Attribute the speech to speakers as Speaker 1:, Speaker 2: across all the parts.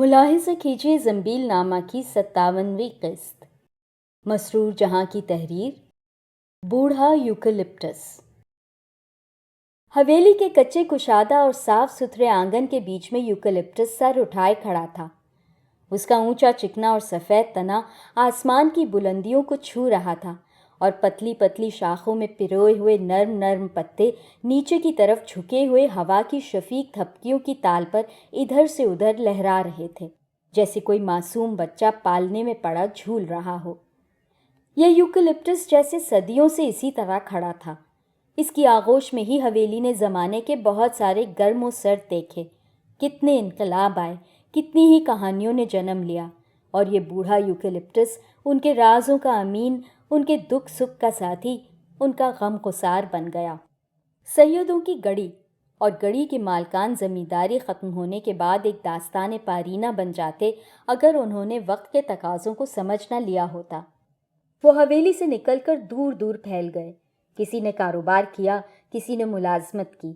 Speaker 1: ملاحظہ کیجیے زنبیل نامہ کی 57ویں قسط۔ مسرور جہاں کی تحریر، بوڑھا یوکلپٹس۔ حویلی کے کچے کشادہ اور صاف ستھرے آنگن کے بیچ میں یوکلپٹس سر اٹھائے کھڑا تھا۔ اس کا اونچا چکنا اور سفید تنا آسمان کی بلندیوں کو چھو رہا تھا اور پتلی پتلی شاخوں میں پروئے ہوئے نرم نرم پتے نیچے کی طرف جھکے ہوئے ہوا کی شفیق تھپکیوں کی تال پر ادھر سے ادھر لہرا رہے تھے، جیسے کوئی معصوم بچہ پالنے میں پڑا جھول رہا ہو۔ یہ یوکلپٹس جیسے صدیوں سے اسی طرح کھڑا تھا۔ اس کی آغوش میں ہی حویلی نے زمانے کے بہت سارے گرم و سرد دیکھے، کتنے انقلاب آئے، کتنی ہی کہانیوں نے جنم لیا، اور یہ بوڑھا یوکلپٹس ان کے رازوں کا امین، ان کے دکھ سکھ کا ساتھی، ان کا غم گسار بن گیا۔ سیدوں کی گڑی اور گڑی کے مالکان زمینداری ختم ہونے کے بعد ایک داستان پارینہ بن جاتے اگر انہوں نے وقت کے تقاضوں کو سمجھ نہ لیا ہوتا۔ وہ حویلی سے نکل کر دور دور پھیل گئے، کسی نے کاروبار کیا، کسی نے ملازمت کی۔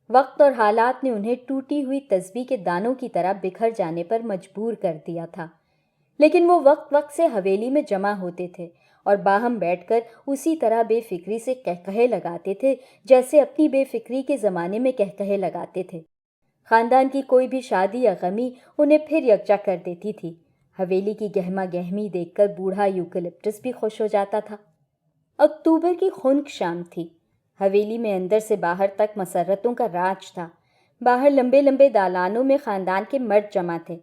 Speaker 1: وقت اور حالات نے انہیں ٹوٹی ہوئی تسبیح کے دانوں کی طرح بکھر جانے پر مجبور کر دیا تھا، لیکن وہ وقت وقت سے حویلی میں جمع ہوتے تھے اور باہم بیٹھ کر اسی طرح بے فکری سے قہقہے لگاتے تھے جیسے اپنی بے فکری کے زمانے میں قہقہے لگاتے تھے۔ خاندان کی کوئی بھی شادی یا غمی انہیں پھر یکجا کر دیتی تھی۔ حویلی کی گہما گہمی دیکھ کر بوڑھا یوکلپٹس بھی خوش ہو جاتا تھا۔ اکتوبر کی خنک شام تھی۔ حویلی میں اندر سے باہر تک مسرتوں کا راج تھا۔ باہر لمبے لمبے دالانوں میں خاندان کے مرد جمع تھے،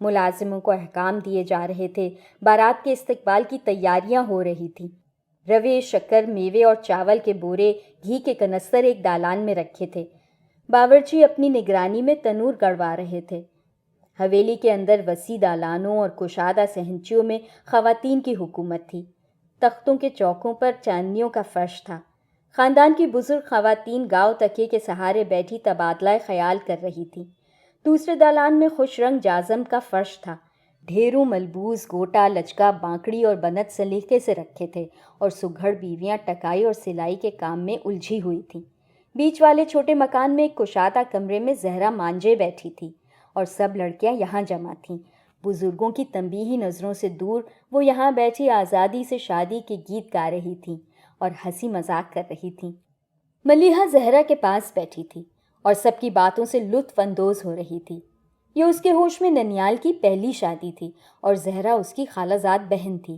Speaker 1: ملازموں کو احکام دیے جا رہے تھے، بارات کے استقبال کی تیاریاں ہو رہی تھیں۔ روے، شکر، میوے اور چاول کے بورے، گھی کے کنستر ایک دالان میں رکھے تھے۔ باورچی اپنی نگرانی میں تنور گڑوا رہے تھے۔ حویلی کے اندر وسیع دالانوں اور کشادہ صحنچیوں میں خواتین کی حکومت تھی۔ تختوں کے چوکوں پر چاندنیوں کا فرش تھا۔ خاندان کی بزرگ خواتین گاؤ تکیے کے سہارے بیٹھی تبادلہ خیال کر رہی تھیں۔ دوسرے دالان میں خوش رنگ جازم کا فرش تھا۔ ڈھیروں ملبوس، گوٹا، لچکا، بانکڑی اور بنت سلیقے سے رکھے تھے اور سگھڑ بیویاں ٹکائی اور سلائی کے کام میں الجھی ہوئی تھیں۔ بیچ والے چھوٹے مکان میں ایک کشادہ کمرے میں زہرا مانجے بیٹھی تھی اور سب لڑکیاں یہاں جمع تھیں۔ بزرگوں کی تنبیہی نظروں سے دور وہ یہاں بیٹھی آزادی سے شادی کے گیت گا رہی تھیں اور ہنسی مذاق کر رہی تھیں۔ ملیحہ زہرا کے پاس بیٹھی تھی اور سب کی باتوں سے لطف اندوز ہو رہی تھی۔ یہ اس کے ہوش میں ننیال کی پہلی شادی تھی اور زہرا اس کی خالہ زاد بہن تھی۔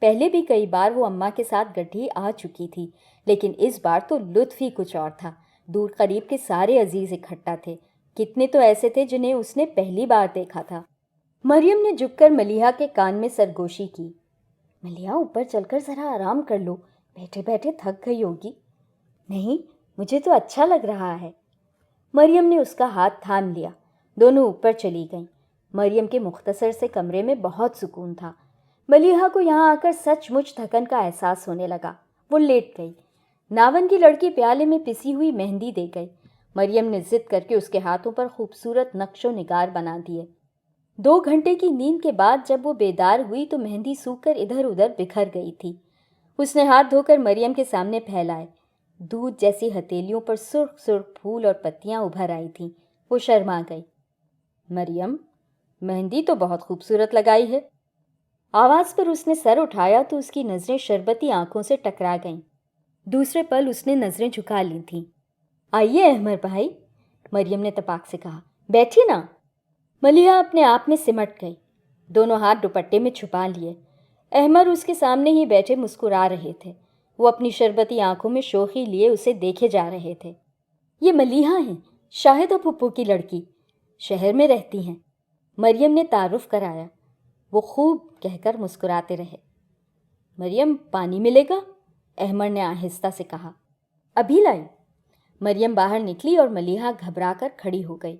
Speaker 1: پہلے بھی کئی بار وہ اماں کے ساتھ گڈھی آ چکی تھی، لیکن اس بار تو لطف ہی کچھ اور تھا۔ دور قریب کے سارے عزیز اکٹھا تھے، کتنے تو ایسے تھے جنہیں اس نے پہلی بار دیکھا تھا۔ مریم نے جھک کر ملیحہ کے کان میں سرگوشی کی۔ ملیحہ، اوپر چل کر ذرا آرام کر لو، بیٹھے بیٹھے تھک گئی ہوگی۔ نہیں، مجھے تو اچھا لگ رہا ہے۔ مریم نے اس کا ہاتھ تھام لیا۔ دونوں اوپر چلی گئیں۔ مریم کے مختصر سے کمرے میں بہت سکون تھا۔ ملیحہ کو یہاں آ کر سچ مچ تھکن کا احساس ہونے لگا۔ وہ لیٹ گئی۔ ناون کی لڑکی پیالے میں پسی ہوئی مہندی دے گئی۔ مریم نے ضد کر کے اس کے ہاتھوں پر خوبصورت نقش و نگار بنا دیے۔ 2 گھنٹے کی نیند کے بعد جب وہ بیدار ہوئی تو مہندی سوکھ کر ادھر ادھر بکھر گئی تھی۔ اس نے ہاتھ دھو کر مریم کے سامنے پھیلائے۔ دودھ جیسی ہتھیلیوں پر سرخ سرخ پھول اور پتیاں ابھر آئی تھیں۔ وہ شرما گئی۔ مریم، مہندی تو بہت خوبصورت لگائی ہے۔ آواز پر اس نے سر اٹھایا تو اس کی نظریں شربتی آنکھوں سے ٹکرا گئیں۔ دوسرے پل اس نے نظریں جھکا لی تھیں۔ آئیے احمر بھائی، مریم نے تپاک سے کہا، بیٹھیے نا۔ ملیحہ اپنے آپ میں سمٹ گئی، دونوں ہاتھ دوپٹے میں چھپا لیے۔ احمر اس کے سامنے ہی بیٹھے مسکرا رہے تھے۔ وہ اپنی شربتی آنکھوں میں شوخی لیے اسے دیکھے جا رہے تھے۔ یہ ملیحہ ہیں، شاہدہ پھپھو کی لڑکی، شہر میں رہتی ہیں، مریم نے تعارف کرایا۔ وہ خوب کہہ کر مسکراتے رہے۔ مریم، پانی ملے گا؟ احمر نے آہستہ سے کہا۔ ابھی لائی۔ مریم باہر نکلی اور ملیحہ گھبرا کر کھڑی ہو گئی۔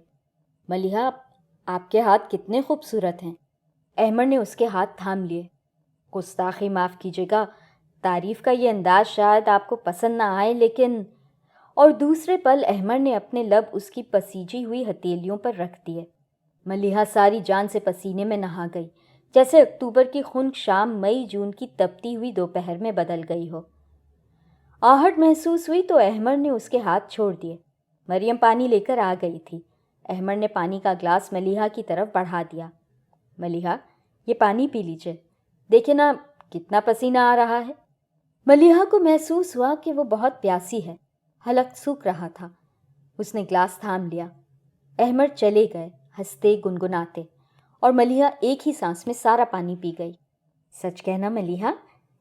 Speaker 1: ملیحہ، آپ کے ہاتھ کتنے خوبصورت ہیں۔ احمر نے اس کے ہاتھ تھام لیے۔ گستاخی معاف کیجیے گا، تعریف کا یہ انداز شاید آپ کو پسند نہ آئے، لیکن… اور دوسرے پل احمر نے اپنے لب اس کی پسیجی ہوئی ہتھیلیوں پر رکھ دیے۔ ملیحہ ساری جان سے پسینے میں نہا گئی، جیسے اکتوبر کی خنک شام مئی جون کی تپتی ہوئی دوپہر میں بدل گئی ہو۔ آہٹ محسوس ہوئی تو احمر نے اس کے ہاتھ چھوڑ دیے۔ مریم پانی لے کر آ گئی تھی۔ احمر نے پانی کا گلاس ملیحہ کی طرف بڑھا دیا۔ ملیحہ یہ پانی پی لیجیے، دیکھیں نا کتنا پسینہ آ رہا ہے۔ ملیحہ کو محسوس ہوا کہ وہ بہت پیاسی ہے، حلق سوکھ رہا تھا۔ اس نے گلاس تھام لیا۔ احمد چلے گئے ہنستے گنگناتے، اور ملیحہ ایک ہی سانس میں سارا پانی پی گئی۔ سچ کہنا ملیحہ،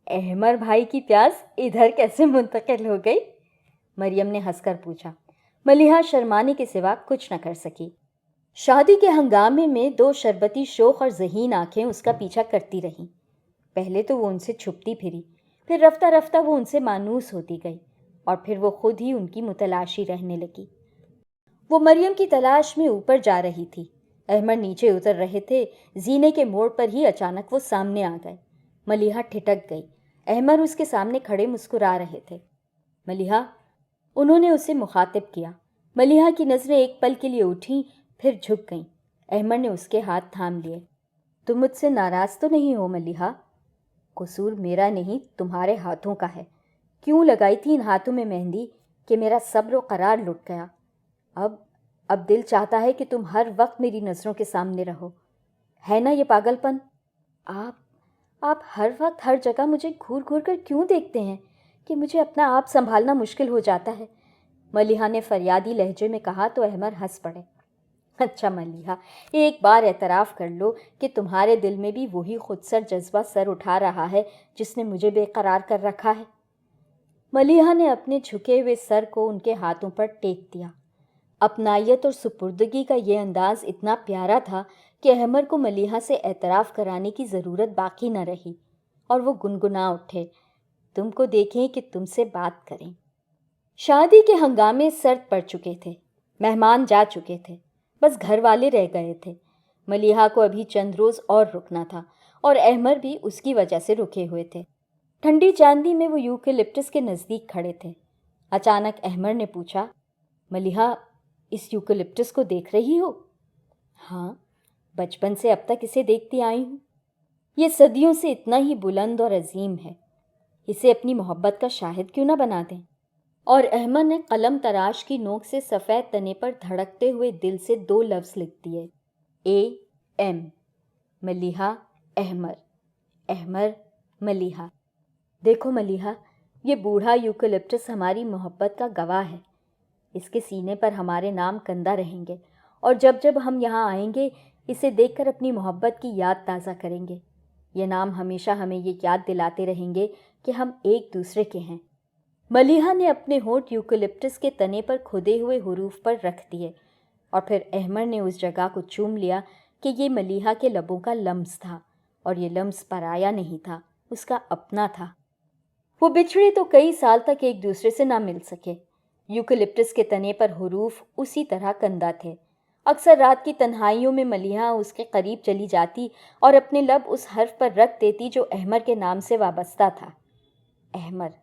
Speaker 1: احمد بھائی کی پیاس ادھر کیسے منتقل ہو گئی؟ مریم نے ہنس کر پوچھا۔ ملیحہ شرمانے کے سوا کچھ نہ کر سکی۔ شادی کے ہنگامے میں دو شربتی شوخ اور ذہین آنکھیں اس کا پیچھا کرتی رہیں۔ پہلے تو وہ ان سے چھپتی پھری، پھر رفتہ رفتہ وہ ان سے مانوس ہوتی گئی، اور پھر وہ خود ہی ان کی متلاشی رہنے لگی۔ وہ مریم کی تلاش میں اوپر جا رہی تھی، احمد نیچے اتر رہے تھے۔ زینے کے موڑ پر ہی اچانک وہ سامنے آ گئے۔ ملیحہ ٹھٹک گئی۔ احمد اس کے سامنے کھڑے مسکرا رہے تھے۔ ملیحہ، انہوں نے اسے مخاطب کیا۔ ملیحہ کی نظریں ایک پل کے لیے اٹھیں، پھر جھک گئیں۔ احمد نے اس کے ہاتھ تھام لیے۔ تم مجھ سے ناراض تو نہیں ہو ملیحہ؟ قصور میرا نہیں، تمہارے ہاتھوں کا ہے۔ کیوں لگائی تھی ان ہاتھوں میں مہندی کہ میرا صبر و قرار لٹ گیا؟ اب دل چاہتا ہے کہ تم ہر وقت میری نظروں کے سامنے رہو۔ ہے نا یہ پاگل پن؟ آپ ہر وقت ہر جگہ مجھے گھور گھور کر کیوں دیکھتے ہیں کہ مجھے اپنا آپ سنبھالنا مشکل ہو جاتا ہے؟ ملیحہ نے فریادی لہجے میں کہا تو احمد ہنس پڑے۔ اچھا ملیحہ، ایک بار اعتراف کر لو کہ تمہارے دل میں بھی وہی خود سر جذبہ سر اٹھا رہا ہے جس نے مجھے بے قرار کر رکھا ہے۔ ملیحہ نے اپنے جھکے ہوئے سر کو ان کے ہاتھوں پر ٹیک دیا۔ اپنائیت اور سپردگی کا یہ انداز اتنا پیارا تھا کہ احمد کو ملیحہ سے اعتراف کرانے کی ضرورت باقی نہ رہی، اور وہ گنگنا اٹھے، تم کو دیکھیں کہ تم سے بات کریں۔ شادی کے ہنگامے سرد پڑ چکے تھے، مہمان جا چکے تھے، بس گھر والے رہ گئے تھے۔ ملیحہ کو ابھی چند روز اور رکنا تھا، اور احمد بھی اس کی وجہ سے رکے ہوئے تھے۔ ٹھنڈی چاندنی میں وہ یوکلپٹس کے نزدیک کھڑے تھے۔ اچانک احمد نے پوچھا، ملیحہ اس یوکلپٹس کو دیکھ رہی ہو؟ ہاں، بچپن سے اب تک اسے دیکھتی آئی ہوں۔ یہ صدیوں سے اتنا ہی بلند اور عظیم ہے، اسے اپنی محبت کا شاہد کیوں نہ بنا دیں؟ اور احمد نے قلم تراش کی نوک سے سفید تنے پر دھڑکتے ہوئے دل سے 2 لفظ لکھ دیے، AM، ملیحہ احمد، احمد ملیحہ۔ دیکھو ملیحہ، یہ بوڑھا یوکلپٹس ہماری محبت کا گواہ ہے۔ اس کے سینے پر ہمارے نام کندہ رہیں گے، اور جب جب ہم یہاں آئیں گے اسے دیکھ کر اپنی محبت کی یاد تازہ کریں گے۔ یہ نام ہمیشہ ہمیں یہ یاد دلاتے رہیں گے کہ ہم ایک دوسرے کے ہیں۔ ملیحہ نے اپنے ہونٹ یوکلپٹس کے تنے پر کھدے ہوئے حروف پر رکھ دیے، اور پھر احمد نے اس جگہ کو چوم لیا کہ یہ ملیحہ کے لبوں کا لمس تھا، اور یہ لمس پرایا نہیں تھا، اس کا اپنا تھا۔ وہ بچھڑے تو کئی سال تک ایک دوسرے سے نہ مل سکے۔ یوکلپٹس کے تنے پر حروف اسی طرح کندہ تھے۔ اکثر رات کی تنہائیوں میں ملیحہ اس کے قریب چلی جاتی اور اپنے لب اس حرف پر رکھ دیتی جو احمد کے نام سے وابستہ تھا۔ احمد،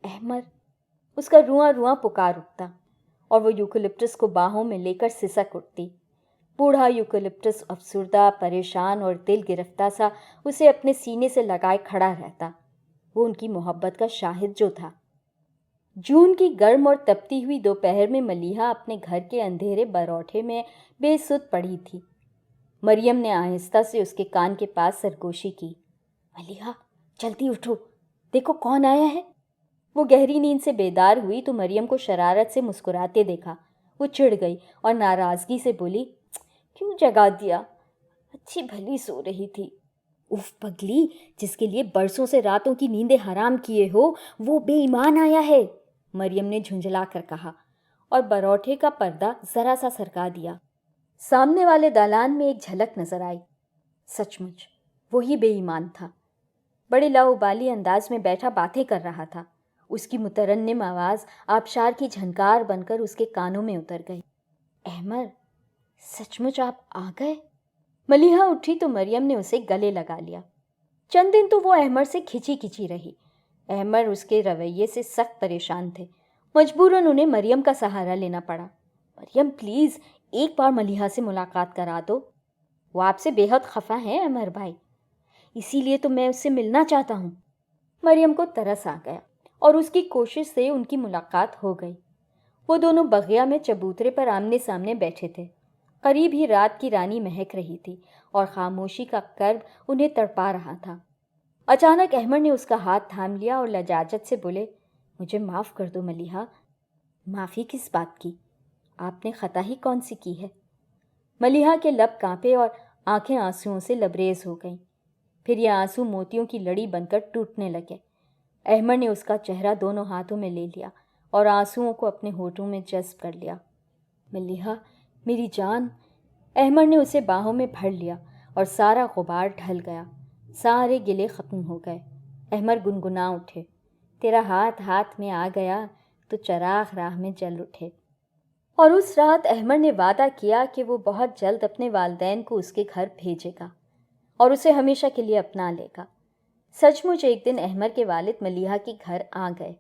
Speaker 1: احمد، اس کا رواں رواں پکار اٹھتا، اور وہ یوکلپٹس کو باہوں میں لے کر سسک اٹھتی۔ بوڑھا یوکلپٹس افسردہ، پریشان اور دل گرفتہ سا اسے اپنے سینے سے لگائے کھڑا رہتا، وہ ان کی محبت کا شاہد جو تھا۔ جون کی گرم اور تپتی ہوئی دوپہر میں ملیحہ اپنے گھر کے اندھیرے بروٹھے میں بے سد پڑی تھی۔ مریم نے آہستہ سے اس کے کان کے پاس سرگوشی کی، ملیحہ جلدی اٹھو، دیکھو کون آیا ہے۔ وہ گہری نیند سے بیدار ہوئی تو مریم کو شرارت سے مسکراتے دیکھا۔ وہ چڑ گئی اور ناراضگی سے بولی، کیوں جگا دیا؟ اچھی بھلی سو رہی تھی۔ اف پگلی، جس کے لیے برسوں سے راتوں کی نیندیں حرام کیے ہو وہ بے ایمان آیا ہے، مریم نے جھنجھلا کر کہا، اور بروٹھے کا پردہ ذرا سا سرکا دیا۔ سامنے والے دالان میں ایک جھلک نظر آئی۔ سچ مچ وہی بے ایمان تھا، بڑے لاؤبالی انداز میں بیٹھا باتیں کر رہا تھا۔ اس کی مترنم آواز آبشار کی جھنکار بن کر اس کے کانوں میں اتر گئی۔ احمد، سچ مچ آپ آ گئے؟ ملیحہ اٹھی تو مریم نے اسے گلے لگا لیا۔ چند دن تو وہ احمد سے کھچی کھچی رہی۔ احمد اس کے رویے سے سخت پریشان تھے، مجبوراً انہیں مریم کا سہارا لینا پڑا۔ مریم پلیز ایک بار ملیحہ سے ملاقات کرا دو، وہ آپ سے بے حد خفا ہے احمد بھائی، اسی لیے تو میں اس سے ملنا چاہتا ہوں۔ مریم کو ترس آ گیا اور اس کی کوشش سے ان کی ملاقات ہو گئی۔ وہ دونوں بغیا میں چبوترے پر آمنے سامنے بیٹھے تھے۔ قریب ہی رات کی رانی مہک رہی تھی اور خاموشی کا کرب انہیں تڑپا رہا تھا۔ اچانک احمد نے اس کا ہاتھ تھام لیا اور لجاجت سے بولے، مجھے معاف کر دو ملیحہ۔ معافی کس بات کی؟ آپ نے خطا ہی کون سی کی ہے؟ ملیحہ کے لب کانپے اور آنکھیں آنسوؤں سے لبریز ہو گئیں۔ پھر یہ آنسو موتیوں کی لڑی بن کر ٹوٹنے لگے۔ احمد نے اس کا چہرہ دونوں ہاتھوں میں لے لیا اور آنسوؤں کو اپنے ہونٹوں میں جذب کر لیا۔ ملیحہ میری جان۔ احمد نے اسے باہوں میں بھر لیا اور سارا غبار ڈھل گیا، سارے گلے ختم ہو گئے۔ احمد گنگنا اٹھے، تیرا ہاتھ میں آ گیا تو چراغ راہ میں جل اٹھے۔ اور اس رات احمد نے وعدہ کیا کہ وہ بہت جلد اپنے والدین کو اس کے گھر بھیجے گا اور اسے ہمیشہ کے لیے اپنا لے گا۔ سچ مچ ایک دن احمد کے والد ملیحہ کے گھر آ گئے۔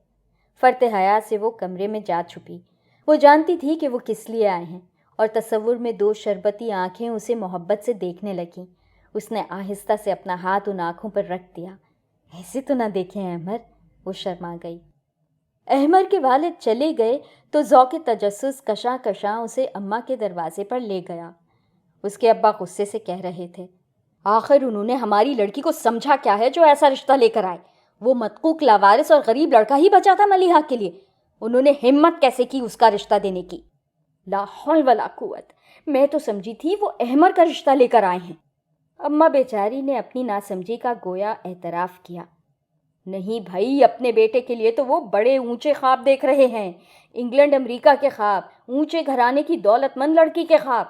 Speaker 1: فرط حیا سے وہ کمرے میں جا چھپی۔ وہ جانتی تھی کہ وہ کس لیے آئے ہیں، اور تصور میں دو شربتی آنکھیں اسے محبت سے دیکھنے لگیں۔ اس نے آہستہ سے اپنا ہاتھ ان آنکھوں پر رکھ دیا۔ ایسے تو نہ دیکھیں احمد، وہ شرما گئی۔ احمد کے والد چلے گئے تو ذوق تجسس کشاں کشاں اسے اماں کے دروازے پر لے گیا۔ اس کے ابا غصے سے کہہ رہے تھے، آخر انہوں نے ہماری لڑکی کو سمجھا کیا ہے جو ایسا رشتہ لے کر آئے؟ وہ متقوق لاوارث اور غریب لڑکا ہی بچا تھا ملیحہ کے لیے، انہوں نے ہمت کیسے کی اس کا رشتہ دینے کی؟ لا حول ولا قوت، میں تو سمجھی تھی وہ احمد کا رشتہ لے کر آئے ہیں۔ اماں بیچاری نے اپنی ناسمجھی کا گویا اعتراف کیا۔ نہیں بھائی، اپنے بیٹے کے لیے تو وہ بڑے اونچے خواب دیکھ رہے ہیں، انگلینڈ امریکہ کے خواب، اونچے گھرانے کی دولت مند لڑکی کے خواب۔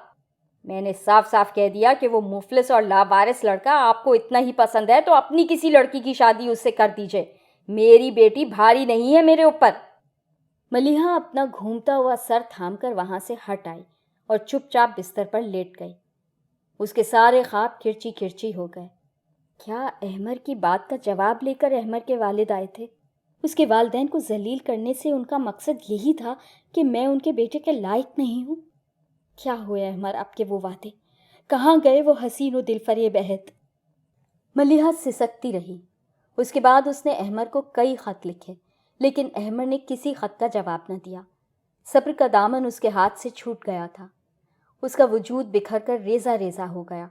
Speaker 1: میں نے صاف صاف کہہ دیا کہ وہ مفلس اور لاوارث لڑکا آپ کو اتنا ہی پسند ہے تو اپنی کسی لڑکی کی شادی اس سے کر دیجئے، میری بیٹی بھاری نہیں ہے میرے اوپر۔ ملیحہ اپنا گھومتا ہوا سر تھام کر وہاں سے ہٹ آئی اور چپ چاپ بستر پر لیٹ گئی۔ اس کے سارے خواب کھرچی کھرچی ہو گئے۔ کیا احمد کی بات کا جواب لے کر احمد کے والد آئے تھے؟ اس کے والدین کو ذلیل کرنے سے ان کا مقصد یہی تھا کہ میں ان کے بیٹے کے لائق نہیں ہوں؟ کیا ہوئے احمد آپ کے وہ وعدے؟ کہاں گئے وہ حسین و دل فریب عہد؟ ملیحہ سسکتی رہی۔ اس کے بعد اس نے احمد کو کئی خط لکھے، لیکن احمد نے کسی خط کا جواب نہ دیا۔ صبر کا دامن اس کے ہاتھ سے چھوٹ گیا تھا۔ اس کا وجود بکھر کر ریزہ ریزہ ہو گیا۔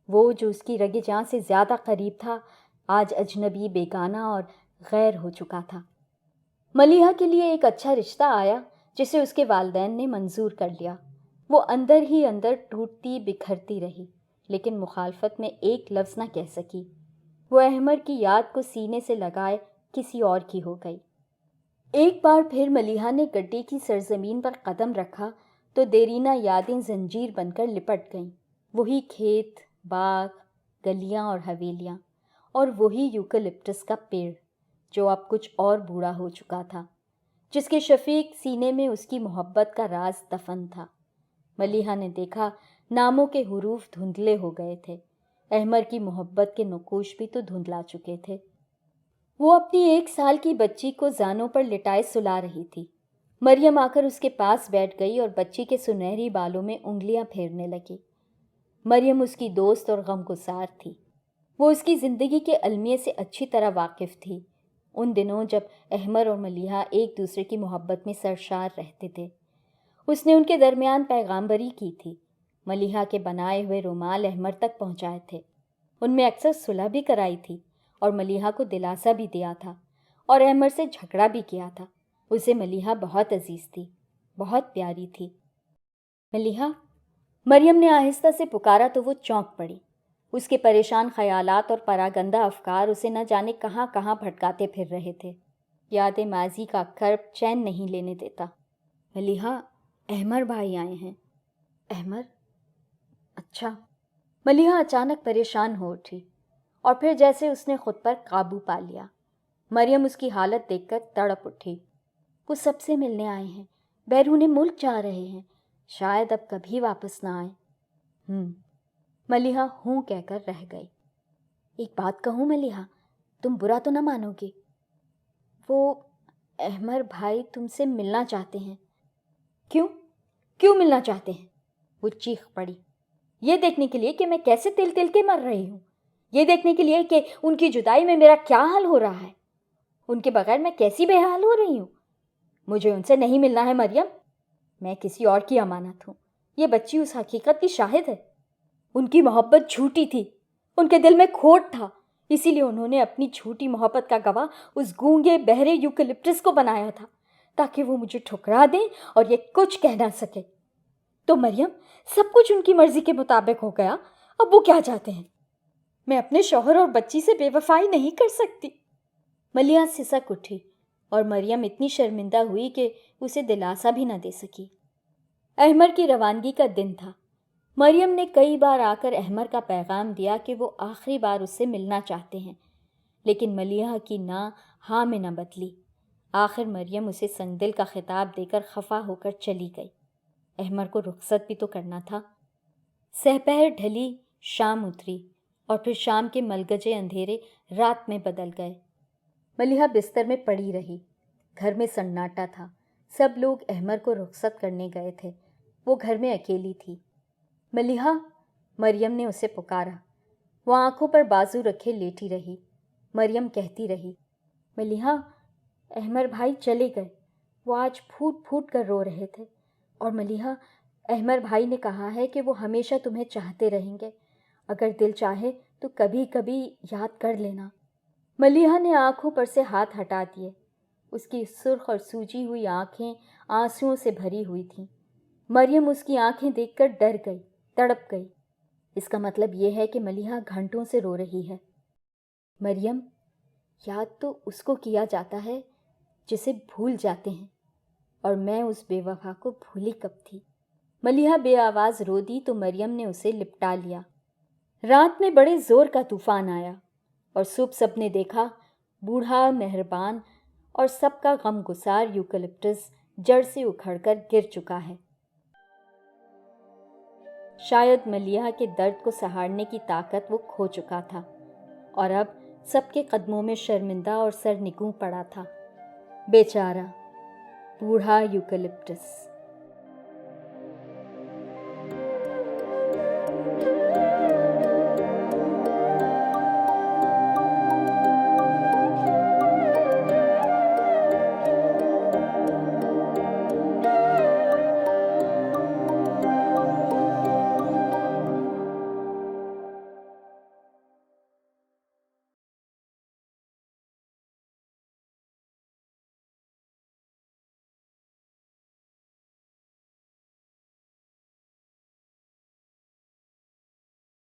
Speaker 1: وہ جو اس کی رگ جاں سے زیادہ قریب تھا، آج اجنبی، بیگانہ اور غیر ہو چکا تھا۔ ملیحہ کے لیے ایک اچھا رشتہ آیا جسے اس کے والدین نے منظور کر لیا۔ وہ اندر ہی اندر ٹوٹتی بکھرتی رہی، لیکن مخالفت میں ایک لفظ نہ کہہ سکی۔ وہ احمد کی یاد کو سینے سے لگائے کسی اور کی ہو گئی۔ ایک بار پھر ملیحہ نے گڈے کی سرزمین پر قدم رکھا تو دیرینہ یادیں زنجیر بن کر لپٹ گئیں۔ وہی کھیت، باغ، گلیاں اور حویلیاں، اور وہی یوکلپٹس کا پیڑ جو اب کچھ اور بوڑھا ہو چکا تھا، جس کے شفیق سینے میں اس کی محبت کا راز دفن تھا۔ ملیحہ نے دیکھا ناموں کے حروف دھندلے ہو گئے تھے، احمد کی محبت کے نقوش بھی تو دھندلا چکے تھے۔ وہ اپنی 1 سال کی بچی کو زانوں پر لٹائے سلا رہی تھی۔ مریم آ کر اس کے پاس بیٹھ گئی اور بچی کے سنہری بالوں میں انگلیاں پھیرنے لگی۔ مریم اس کی دوست اور غمگسار تھی۔ وہ اس کی زندگی کے المیے سے اچھی طرح واقف تھی۔ ان دنوں جب احمد اور ملیحہ ایک دوسرے کی محبت میں سرشار رہتے تھے، اس نے ان کے درمیان پیغامبری کی تھی۔ ملیحہ کے بنائے ہوئے رومال احمد تک پہنچائے تھے، ان میں اکثر صلح بھی کرائی تھی اور ملیحہ کو دلاسا بھی دیا تھا، اور احمد سے جھگڑا بھی کیا تھا۔ اسے ملیحہ بہت عزیز تھی، بہت پیاری تھی۔ ملیحہ، مریم نے آہستہ سے پکارا تو وہ چونک پڑی۔ اس کے پریشان خیالات اور پراگندہ افکار اسے نہ جانے کہاں کہاں بھٹکاتے پھر رہے تھے۔ یاد ماضی کا کرب چین نہیں لینے دیتا۔ ملیحہ، احمد بھائی آئے ہیں۔ احمد؟ اچھا۔ ملیحہ اچانک پریشان ہو اٹھی، اور پھر جیسے اس نے خود پر قابو پا لیا۔ مریم اس کی حالت دیکھ کر تڑپ اٹھی۔ وہ سب سے ملنے آئے ہیں، بیرون ملک جا رہے ہیں، شاید اب کبھی واپس نہ آئیں۔ ملیحہ ہوں کہہ کر رہ گئی۔ ایک بات کہوں ملیحہ، تم برا تو نہ مانو گی؟ وہ احمد بھائی تم سے ملنا چاہتے ہیں۔ کیوں ملنا چاہتے ہیں؟ وہ چیخ پڑی۔ یہ دیکھنے کے لیے کہ میں کیسے تل تل کے مر رہی ہوں، یہ دیکھنے کے لیے کہ ان کی جدائی میں میرا کیا حال ہو رہا ہے، ان کے بغیر میں کیسی بے حال ہو رہی ہوں۔ مجھے ان سے نہیں ملنا ہے مریم، میں کسی اور کی امانت ہوں، یہ بچی اس حقیقت کی شاہد ہے۔ ان کی محبت جھوٹی تھی، ان کے دل میں کھوٹ تھا، اسی لیے انہوں نے اپنی جھوٹی محبت کا گواہ اس گونگے بہرے یوکلپٹس کو بنایا تھا تاکہ وہ مجھے ٹھکرا دیں اور یہ کچھ کہہ نہ سکے۔ تو مریم، سب کچھ ان کی مرضی کے مطابق ہو گیا، اب وہ کیا چاہتے ہیں؟ میں اپنے شوہر اور بچی سے بے وفائی نہیں کر سکتی۔ ملیحہ سسک اٹھی اور مریم اتنی شرمندہ ہوئی کہ اسے دلاسا بھی نہ دے سکی۔ احمر کی روانگی کا دن تھا۔ مریم نے کئی بار آ کر احمر کا پیغام دیا کہ وہ آخری بار اس سے ملنا چاہتے ہیں، لیکن ملیحہ کی نہ ہاں میں نہ بدلی۔ آخر مریم اسے سنگدل کا خطاب دے کر خفا ہو کر چلی گئی۔ احمر کو رخصت بھی تو کرنا تھا۔ سحپہر ڈھلی، شام اتری اور پھر شام کے ملگجے اندھیرے رات میں بدل گئے۔ ملیحہ بستر میں پڑی رہی۔ گھر میں سناٹا تھا، سب لوگ احمر کو رخصت کرنے گئے تھے، وہ گھر میں اکیلی تھی۔ ملیحہ، مریم نے اسے پکارا۔ وہ آنکھوں پر بازو رکھے لیٹی رہی۔ مریم کہتی رہی، ملیحہ، احمر بھائی چلے گئے، وہ آج پھوٹ پھوٹ کر رو رہے تھے، اور ملیحہ، احمر بھائی نے کہا ہے کہ وہ ہمیشہ تمہیں چاہتے رہیں گے، اگر دل چاہے تو کبھی کبھی یاد کر لینا۔ ملیحہ نے آنکھوں پر سے ہاتھ ہٹا دیے۔ اس کی سرخ اور سوجی ہوئی آنکھیں آنسوؤں سے بھری ہوئی تھیں۔ مریم اس کی آنکھیں دیکھ کر ڈر گئی، تڑپ گئی۔ اس کا مطلب یہ ہے کہ ملیحہ گھنٹوں سے رو رہی ہے۔ مریم، یاد تو اس کو کیا جاتا ہے جسے بھول جاتے ہیں، اور میں اس بے وفا کو بھولی کب تھی۔ ملیحہ بے آواز رو دی تو مریم نے اسے لپٹا لیا۔ رات میں بڑے زور کا طوفان آیا، اور صبح سب نے دیکھا بوڑھا، مہربان اور سب کا غم گسار یوکلپٹس جڑ سے اکھڑ کر گر چکا ہے۔ شاید ملیحہ کے درد کو سہارنے کی طاقت وہ کھو چکا تھا، اور اب سب کے قدموں میں شرمندہ اور سر نگوں پڑا تھا۔ بیچارہ بوڑھا یوکلپٹس۔